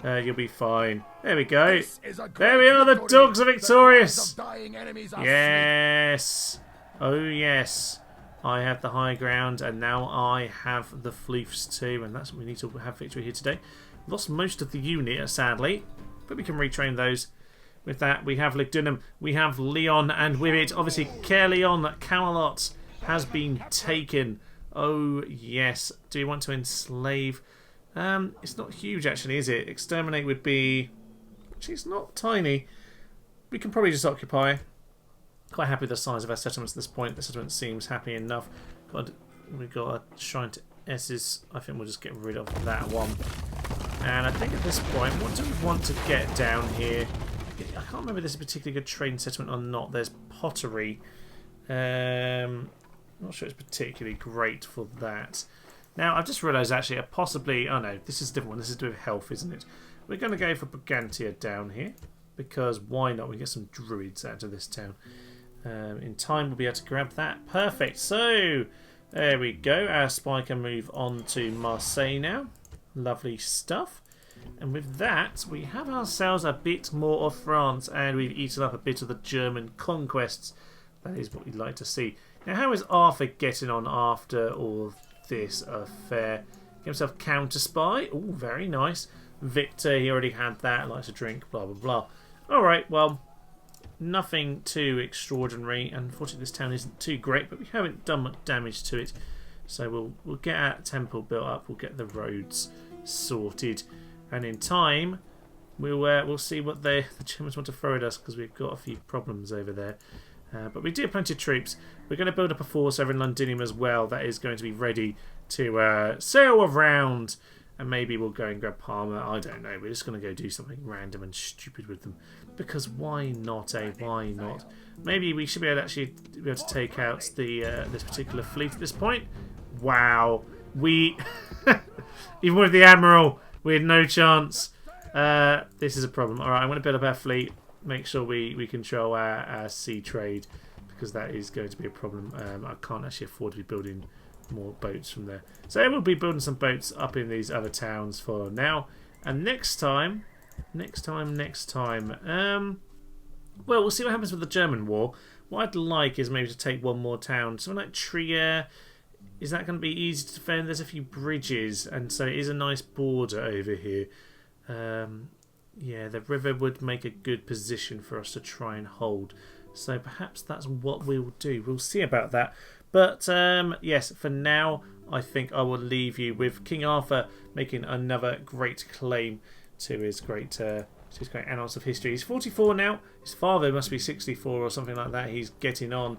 You'll be fine. There we go. There we are. The dogs are victorious. Yes. Oh yes. I have the high ground, and now I have the floofs too, and that's what we need to have victory here today. Lost most of the unit, sadly, but we can retrain those. With that, we have Lugdunum, we have Leon, and with it, obviously, Camelot, Camelot has been taken. Oh yes. Do you want to enslave? It's not huge actually, is it? Exterminate would be... Actually, it's not tiny. We can probably just occupy. Quite happy with the size of our settlements at this point. The settlement seems happy enough. We've got a shrine to S's. I think we'll just get rid of that one. And I think at this point, what do we want to get down here? I can't remember if this is a particularly good trading settlement or not. There's pottery. Not sure it's particularly great for that. Now, I've just realised actually, possibly... Oh no, this is a different one. This is to do with health, isn't it? We're going to go for Brigantia down here. Because why not? We get some druids out of this town. In time, we'll be able to grab that. Perfect. So, there we go. Our spy can move on to Marseille now. Lovely stuff. And with that, we have ourselves a bit more of France, and we've eaten up a bit of the German conquests. That is what we'd like to see. Now, how is Arthur getting on after all of this affair? Get himself counter spy. Oh, very nice. Victor, he already had that. Likes to drink, blah, blah, blah. Alright, well, nothing too extraordinary. Unfortunately, this town isn't too great, but we haven't done much damage to it. So we'll get our temple built up. We'll get the roads sorted. And in time, we'll see what the Germans want to throw at us, because we've got a few problems over there. But we do have plenty of troops. We're going to build up a force over in Lugdunum as well. That is going to be ready to sail around. And maybe we'll go and grab Parma. I don't know. We're just going to go do something random and stupid with them. Because why not, eh? Why not? Maybe we should be able to actually be able to take out the this particular fleet at this point. Wow. We... Even with the Admiral, we had no chance. This is a problem. Alright, I'm going to build up our fleet. Make sure we control our sea trade. Because that is going to be a problem. I can't actually afford to be building more boats from there. So we'll be building some boats up in these other towns for now. And next time... well, we'll see what happens with the German war. What I'd like is maybe to take one more town. Something like Trier. Is that going to be easy to defend? There's a few bridges, and so it is a nice border over here. Yeah, the river would make a good position for us to try and hold. So perhaps that's what we'll do. We'll see about that. But yes, for now, I think I will leave you with King Arthur making another great claim to his great annals of history. He's 44 now. His father must be 64 or something like that. He's getting on.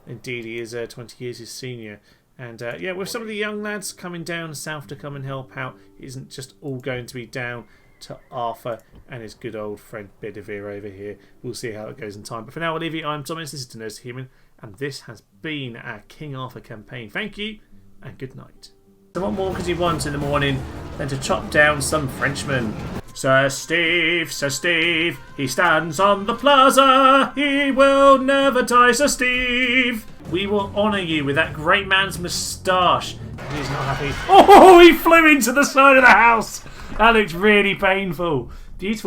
Indeed, he is 20 years his senior. And yeah, with some of the young lads coming down south to come and help out, it isn't just all going to be down to Arthur and his good old friend Bedivere over here. We'll see how it goes in time. But for now, I'll leave you. I'm Thomas. This is Tenacious Human, and this has been our King Arthur campaign. Thank you, and good night. So what more could you want in the morning than to chop down some Frenchmen? Sir Steve, he stands on the plaza. He will never die, Sir Steve. We will honour you with that great man's moustache. He's not happy. Oh, he flew into the side of the house. That looks really painful. Beautiful.